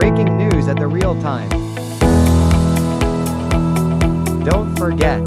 breaking news at the real time. Don't forget.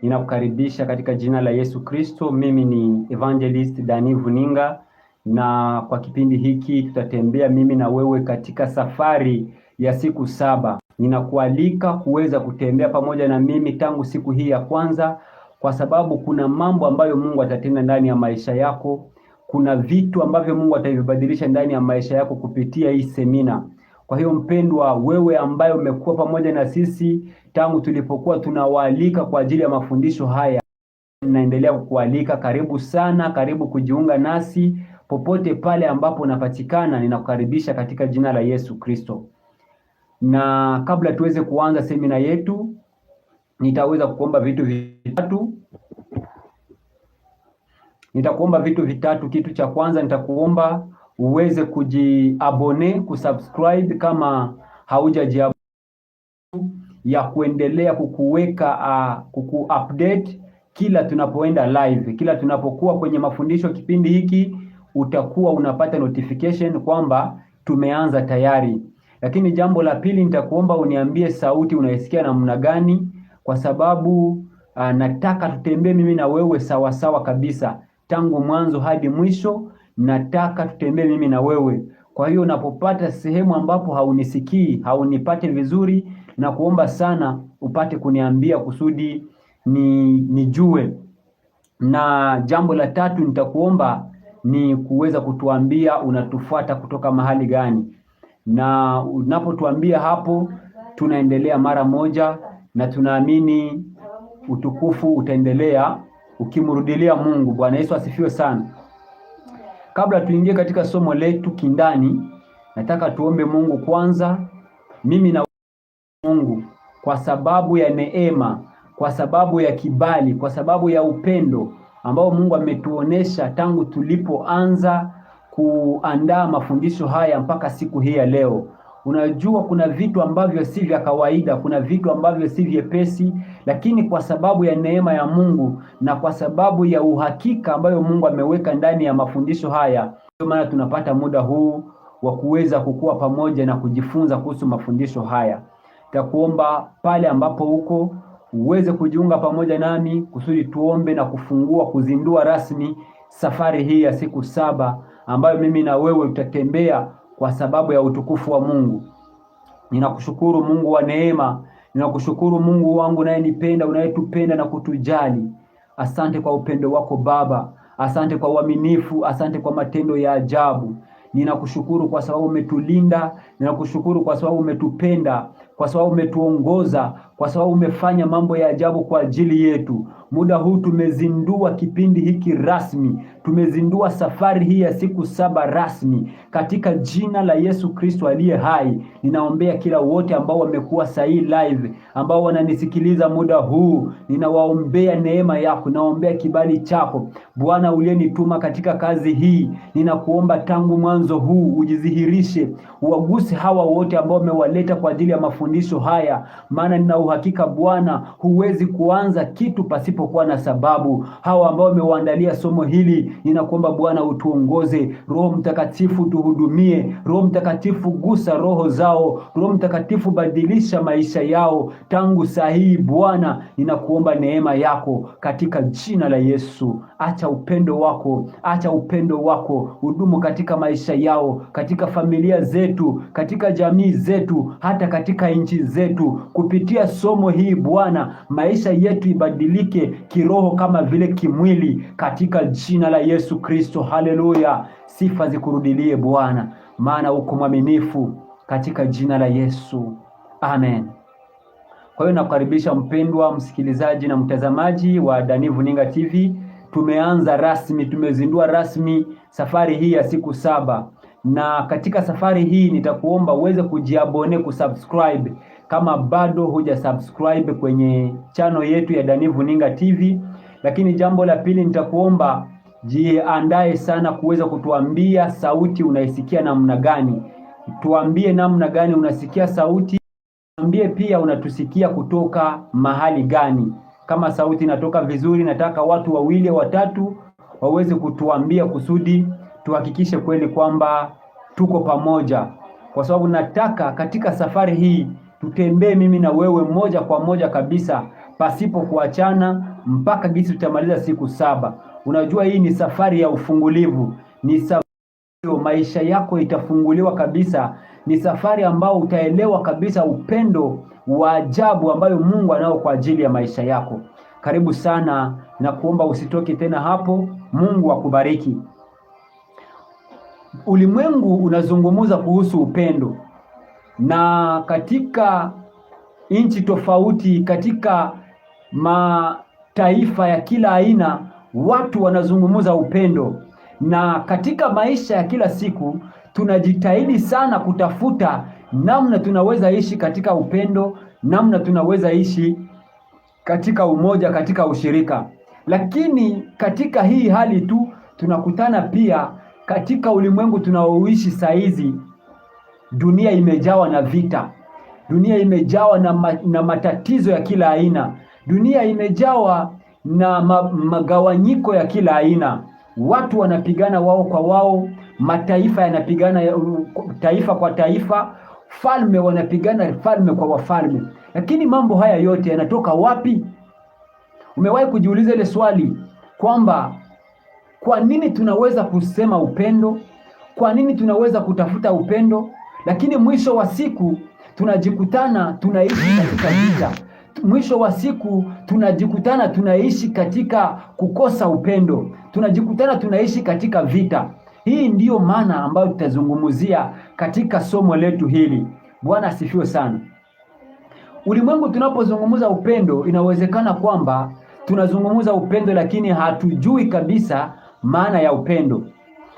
Ninakukaribisha katika jina la Yesu Kristo. Mimi ni Evangelist Dani Vuninga, na kwa kipindi hiki tutatembea mimi na wewe katika safari ya siku 7. Ninakualika kuweza kutembea pamoja na mimi tangu siku hii ya kwanza, kwa sababu kuna mambo ambayo Mungu atatenda ndani ya maisha yako. Kuna vitu ambavyo Mungu atavibadilisha ndani ya maisha yako kupitia hii semina. Kwa hiyo mpendwa, wewe ambaye umekuwa pamoja na sisi tangu tulipokuwa tunawaalika kwa ajili ya mafundisho haya, ninaendelea kukualika, karibu sana, karibu kujiunga nasi popote pale ambapo unapatikana. Ninakukaribisha katika jina la Yesu Kristo. Na kabla tuweze kuanza semina yetu, nitaweza kukuomba vitu vitatu. Nitakuomba vitu vitatu. Kitu cha kwanza, nitakuomba uweze kujiabone, kusubscribe kama haujajiabone, ya kuendelea kukuweka kuku-update kila tunapoenda live, kila tunapokuwa kwenye mafundisho. Kipindi hiki utakuwa unapata notification kwamba tumeanza tayari. Lakini jambo la pili, nitakuomba uniambie sauti unaisikia namna gani, kwa sababu nataka tutembee mimi na wewe sawa sawa kabisa tangu mwanzo hadi mwisho. Nataka tutembee mimi na wewe. Kwa hiyo unapopata sehemu ambapo haunisikii, haunipate vizuri, na kuomba sana upate kuniambia kusudi nijue. Na jambo la tatu nitakuomba ni kuweza kutuambia unatufuata kutoka mahali gani. Na unapotuambia hapo, tunaendelea mara moja, na tunaamini utukufu utaendelea ukimrudilia Mungu. Bwana Yesu asifiwe sana. Kabla tuingie katika somo letu kindani, nataka tuombe Mungu kwanza. Mimi na Mungu, kwa sababu ya neema, kwa sababu ya kibali, kwa sababu ya upendo ambao Mungu ametuonesha tangu tulipoanza kuandaa mafundisho haya mpaka siku hii ya leo. Unajua kuna vitu ambavyo si vya kawaida, kuna vitu ambavyo si vyepesi, lakini kwa sababu ya neema ya Mungu na kwa sababu ya uhakika ambayo Mungu ameweka ndani ya mafundisho haya, ndio maana tunapata muda huu wa kuweza kukua pamoja na kujifunza kuhusu mafundisho haya. Nitakuomba pale ambapo uko uweze kujiunga pamoja nami kusudi tuombe na kuzindua rasmi safari hii ya siku 7 ambayo mimi na wewe tutatembea kwa sababu ya utukufu wa Mungu. Ninakushukuru Mungu wa neema, ninakushukuru Mungu wangu unayenipenda, unayetupenda na kutujali. Asante kwa upendo wako Baba, asante kwa uaminifu, asante kwa matendo ya ajabu. Ninakushukuru kwa sababu umetulinda, ninakushukuru kwa sababu umetupenda, kwa sababu umetuongoza, kwa sababu umefanya mambo ya ajabu kwa ajili yetu. Muda huu tumezindua kipindi hiki rasmi, tumezindua safari hii ya siku 7 rasmi katika jina la Yesu Kristo aliye hai. Ninaombea kila wote ambao wamekuwa sahi live, ambao wananisikiliza muda huu, ninawaombea neema yako, naombea kibali chako Bwana uliyenituma katika kazi hii. Ninakuomba tangu mwanzo huu ujidhihirishe, uwaguse hawa wote ambao umewaleta kwa ajili ya mafundisho haya, maana nina uhakika Bwana huwezi kuanza kitu pasipokuwa na sababu. Hawa ambao umewaandalia somo hili, ninakuomba Bwana utuongoze. Roho Mtakatifu tuhudumie. Roho Mtakatifu gusa roho zao. Roho Mtakatifu badilisha maisha yao tangu sahihi Bwana. Ninakuomba neema yako katika jina la Yesu. Acha upendo wako udumu katika maisha yao, katika familia zetu, katika jamii zetu, hata katika nchi zetu. Kupitia somo hii Bwana, maisha yetu ibadilike kiroho kama vile kimwili, katika jina la Yesu Kristo. Haleluya. Sifa zikurudilie Bwana, maana uko mwaminifu, katika jina la Yesu. Amen. Kwa hiyo nakukaribisha mpendwa msikilizaji na mtazamaji wa Dani Vuninga TV. Tumeanza rasmi, tumezindua rasmi safari hii ya siku 7. Na katika safari hii nitakuomba uweze kujiabone, kusubscribe kama bado huja subscribe kwenye channel yetu ya Dani Vuninga TV. Lakini jambo la pili, nitakuomba jiandae sana kuweza kutuambia sauti unaisikia namna gani. tuambie namna gani unasikia sauti. Tuambie pia unatusikia kutoka mahali gani. Kama sauti inatoka vizuri, nataka watu 2 au 3 waweze kutuambia kusudi tuhakikishe kweli kwamba tuko pamoja, kwa sababu nataka katika safari hii tutembee mimi na wewe moja kwa moja kabisa, pasipo kuachana, mpaka gisi tutamaliza siku 7. Unajua hii ni safari ya ufungulivu, ni safari maisha yako itafunguliwa kabisa, ni safari ambao utaelewa kabisa upendo wa ajabu ambayo Mungu anao kwa ajili ya maisha yako. Karibu sana na kuomba usitoke tena hapo. Mungu akubariki. Ulimwengu unazungumza kuhusu upendo, na katika nchi tofauti, katika mataifa ya kila aina, watu wanazungumza upendo. Na katika maisha ya kila siku tunajitahidi sana kutafuta namna tunaweza ishi katika upendo, namna tunaweza ishi katika umoja, katika ushirika. Lakini katika hii hali tu tunakutana pia katika ulimwengu tunaoishi saizi, dunia imejawa na vita, dunia imejawa na matatizo ya kila aina, dunia imejawa na magawanyiko ya kila aina. Watu wanapigana wao kwa wao, mataifa yanapigana taifa kwa taifa, falme wanapigana falme kwa wafalme. Lakini mambo haya yote yanatoka wapi? Umewahi kujiuliza ile swali kwamba kwa nini tunaweza kusema upendo? Kwa nini tunaweza kutafuta upendo, lakini mwisho wa siku tunajikutana tunaishi katika vita? Mwisho wa siku tunajikutana tunaishi katika kukosa upendo, tunajikutana tunaishi katika vita. Hii ndiyo maana ambayo tutazungumzia katika somo letu hili. Bwana asifiwe sana. Ulimwengu tunapozungumza upendo, inawezekana kwamba tunazungumza upendo lakini hatujui kabisa maana ya upendo.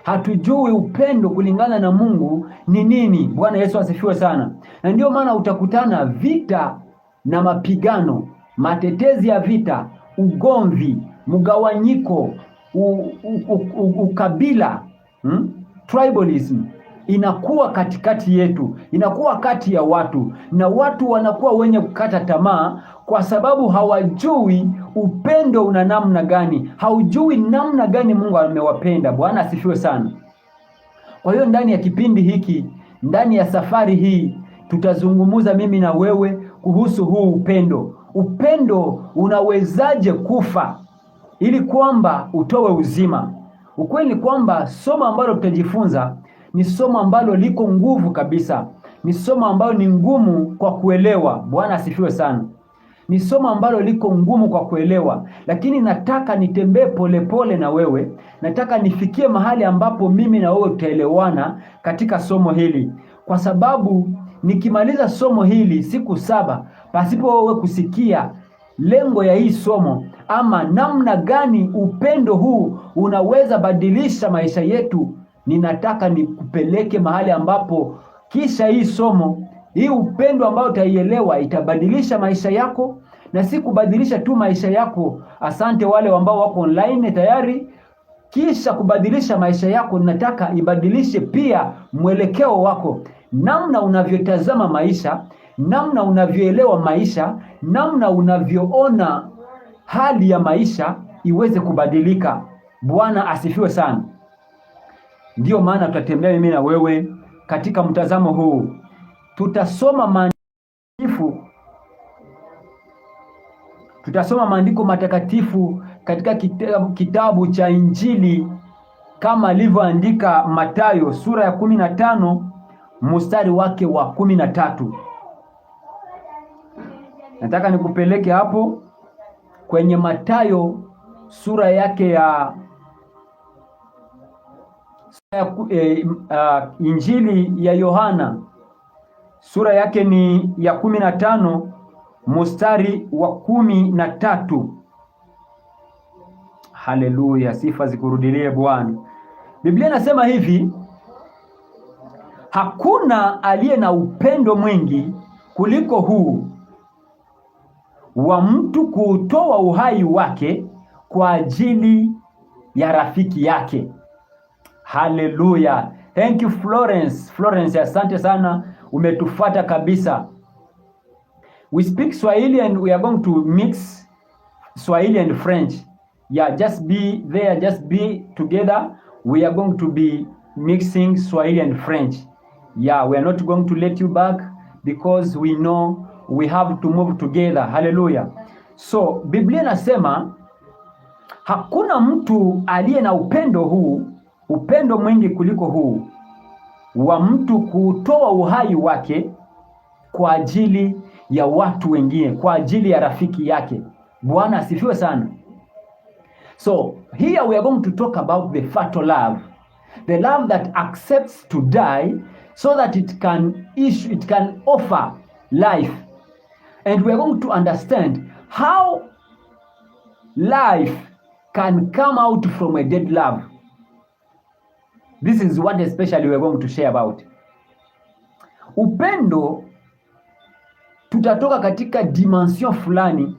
Hatujui upendo kulingana na Mungu ni nini. Bwana Yesu asifiwe sana. Na ndiyo maana utakutana vita na mapigano, matetezi ya vita, ugomvi, mgawanyiko, ukabila, tribalism inakuwa katikati yetu, inakuwa kati ya watu, na watu wanakuwa wenye kukata tamaa kwa sababu hawajui upendo una namna gani, haujui namna gani Mungu amewapenda. Bwana asifiwe sana. Kwa hiyo ndani ya kipindi hiki, ndani ya safari hii, tutazungumza mimi na wewe kuhusu huu upendo. Upendo unawezaje kufa ili kwamba utowe uzima? Ukweli kwamba somo ambalo tutajifunza ni somo ambalo liko nguvu kabisa, ni somo ambalo ni ngumu kwa kuelewa. Bwana asifiwe sana. Ni somo ambalo liko ngumu kwa kuelewa, lakini nataka nitembee polepole na wewe. Nataka nifikie mahali ambapo mimi na wewe tutaelewana katika somo hili, kwa sababu nikimaliza somo hili siku 7 pasipo wewe kusikia lengo ya hii somo ama namna gani upendo huu unaweza badilisha maisha yetu, ninataka nikupeleke mahali ambapo kisha hii somo, hii upendo ambao utaielewa itabadilisha maisha yako, na si kubadilisha tu maisha yako. Asante wale ambao wako online tayari. Kisha kubadilisha maisha yako, nataka ibadilishe pia mwelekeo wako, namna unavyotazama maisha, namna unavyoelewa maisha, namna unavyoona hali ya maisha iweze kubadilika. Bwana asifiwe sana. Ndiyo maana tutatembea mimi na wewe katika mtazamo huu. Tutasoma maandiko matakatifu katika kitabu cha Injili kama alivyoandika Mathayo sura ya 15 mstari wake wa 13. Nataka nikupeleke hapo kwenye Mathayo sura yake ya Injili ya Yohana sura yake ni ya 15 mstari wa 13. Haleluya, sifa zikurudilie Bwana. Biblia inasema hivi: hakuna aliye na upendo mwingi kuliko huu wa mtu kuutoa uhai wake kwa ajili ya rafiki yake. Haleluya, Thank you Florence. Florence, asante sana, umetufata kabisa. We speak Swahili and we are going to mix Swahili and French. Yeah, just be there, just be together. We are going to be mixing Swahili and French. Yeah, we are not going to let you back because we know we have to move together. Hallelujah. So, Biblia nasema hakuna mtu aliye na upendo mwingi kuliko huu wa mtu kutoa uhai wake kwa ajili ya watu wengine, kwa ajili ya rafiki yake. Bwana asifiwe sana. So, here we are going to talk about the fatal love. The love that accepts to die so that it can offer life. And we are going to understand how life can come out from a dead love. This is what especially we are going to share about. Upendo, tutatoka katika dimension fulani,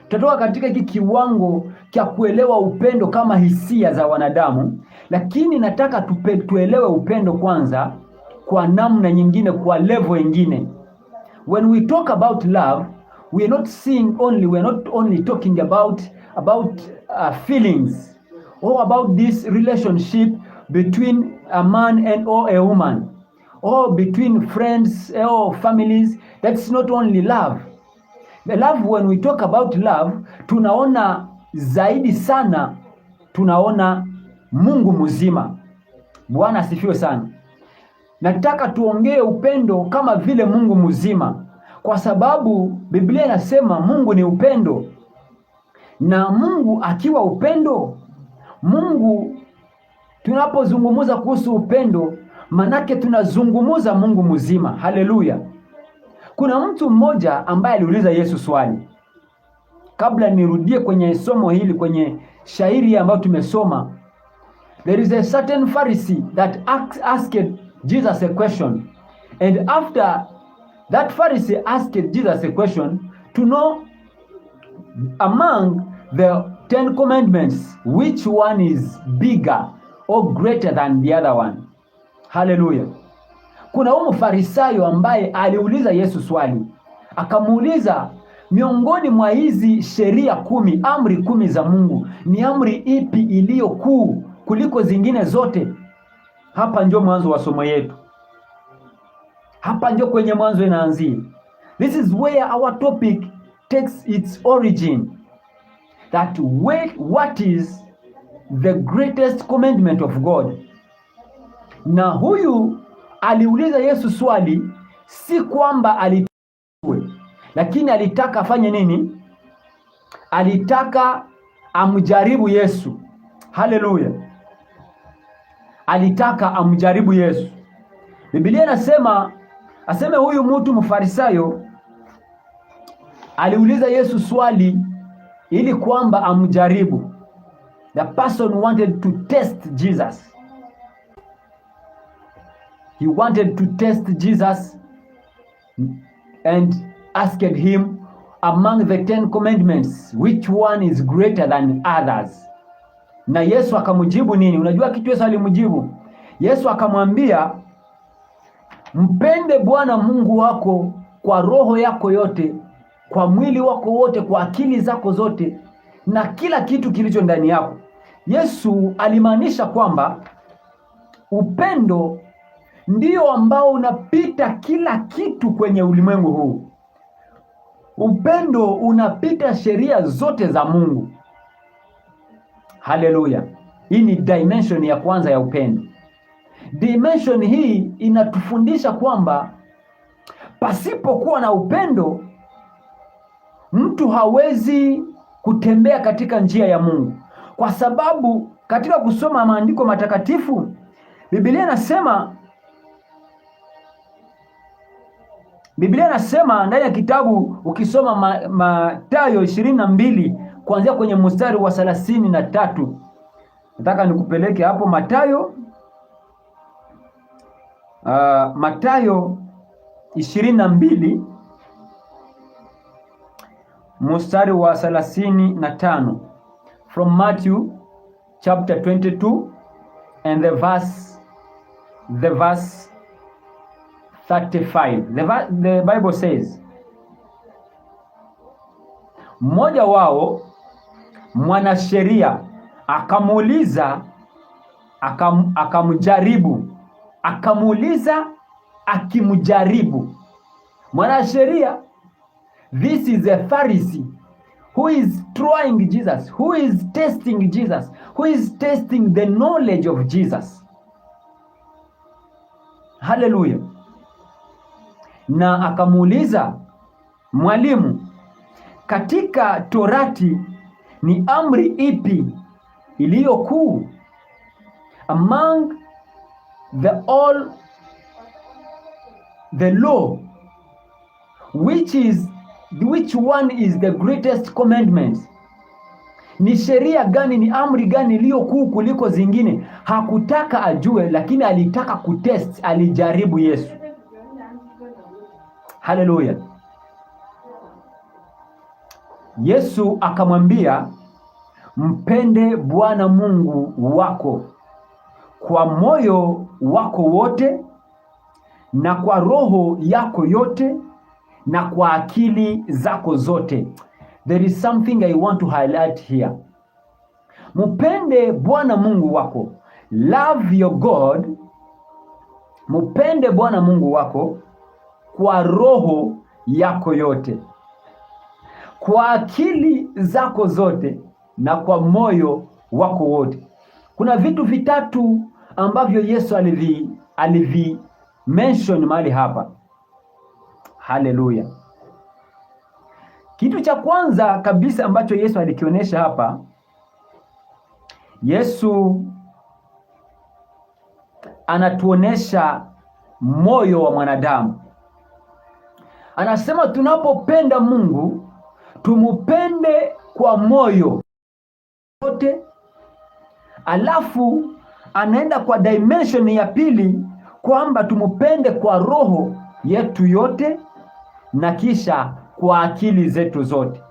tutatoka katika hiki kiwango cha kuelewa upendo kama hisia za wanadamu, lakini nataka tuelewe upendo kwanza kwa namna nyingine, kwa level nyingine. When we talk about love, we are not only talking about feelings or about this relationship between a man or a woman or between friends or families. That's not only love. The love, when we talk about love, tunaona zaidi sana, tunaona Mungu mzima. Bwana asifiwe sana. Nataka tuongee upendo kama vile Mungu mzima, kwa sababu Biblia inasema Mungu ni upendo. Na Mungu akiwa upendo, Mungu, tunapozungumza kuhusu upendo, manake tunazungumza Mungu mzima. Haleluya. Kuna mtu mmoja ambaye aliuliza Yesu swali. Kabla nirudie kwenye somo hili, kwenye shairi ambayo tumesoma, there is a certain Pharisee that asked Jesus a question. And after that Pharisee asked Jesus a question to know among the 10 commandments which one is bigger or greater than the other one. Hallelujah. Kuna Mfarisayo ambaye aliuliza Yesu swali. Akamuuliza, miongoni mwa hizi sheria 10, amri 10 za Mungu, ni amri ipi iliyo kuu kuliko zingine zote? Hapa ndio mwanzo wa somo yetu. Hapa ndio kwenye mwanzo inaanzia. This is where our topic takes its origin. That what is the greatest commandment of God? Na huyu aliuliza Yesu swali, si kwamba alitue, lakini alitaka afanye nini? Alitaka amjaribu Yesu. Haleluya. Alitaka amjaribu Yesu. Biblia inasema, aseme huyu mtu Mfarisayo aliuliza Yesu swali ili kwamba amjaribu. The person wanted to test Jesus. He wanted to test Jesus and asked him, among the 10 commandments, which one is greater than others? Na Yesu akamjibu nini? Unajua kitu Yesu alimjibu? Yesu akamwambia, mpende Bwana Mungu wako kwa roho yako yote, kwa mwili wako wote, kwa akili zako zote, na kila kitu kilicho ndani yako. Yesu alimaanisha kwamba upendo ndio ambao unapita kila kitu kwenye ulimwengu huu. Upendo unapita sheria zote za Mungu. Haleluya. Hii ni dimension ya kwanza ya upendo. Dimension hii inatufundisha kwamba pasipokuwa na upendo, mtu hawezi kutembea katika njia ya Mungu. Kwa sababu katika kusoma maandiko matakatifu, Biblia inasema ndani ya kitabu, ukisoma Mathayo 22 kuanzia kwenye mstari wa 33. Nataka nikupeleke hapo Mathayo 22 mstari wa 35. From Matthew chapter 22 and the verse the verse 35. The Bible says, mmoja wao mwanasheria akamuuliza, akimjaribu. Mwanasheria, this is a Pharisee who is trying Jesus, who is testing Jesus, who is testing the knowledge of Jesus. Hallelujah. Na akamuuliza, mwalimu, katika Torati ni amri ipi iliyo kuu? Among the law, which one is the greatest commandment? Ni sheria gani, ni amri gani iliyo kuu kuliko zingine? Hakutaka ajue, lakini alitaka kutest, alijaribu Yesu. Hallelujah. Yesu akamwambia, mpende Bwana Mungu wako kwa moyo wako wote na kwa roho yako yote na kwa akili zako zote. There is something I want to highlight here. Mpende Bwana Mungu wako. Love your God. Mpende Bwana Mungu wako kwa roho yako yote, kwa akili zako zote na kwa moyo wako wote. Kuna vitu vitatu ambavyo Yesu alivi mention mahali hapa. Haleluya. Kitu cha kwanza kabisa ambacho Yesu alikionyesha hapa, Yesu anatuonesha moyo wa mwanadamu. Anasema tunapopenda Mungu, tumupende kwa moyo wote. Alafu anaenda kwa dimension ya pili kwamba tumupende kwa roho yetu yote na kisha kwa akili zetu zote.